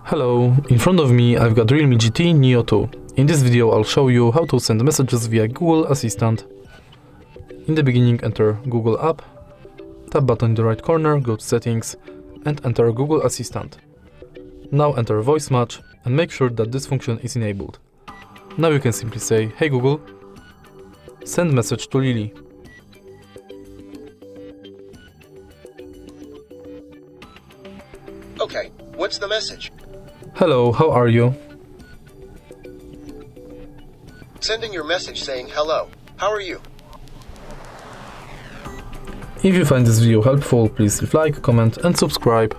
Hello, in front of me I've got REALME GT Neo 2. In this video I'll show you how to send messages via Google Assistant. In the beginning enter Google app, tap button in the right corner, go to settings and enter Google Assistant. Now enter voice match and make sure that this function is enabled. Now you can simply say, "Hey Google, send message to Lily." Okay, what's the message? Hello, how are you? Sending your message saying hello. How are you? If you find this video helpful, please leave a like, comment and subscribe.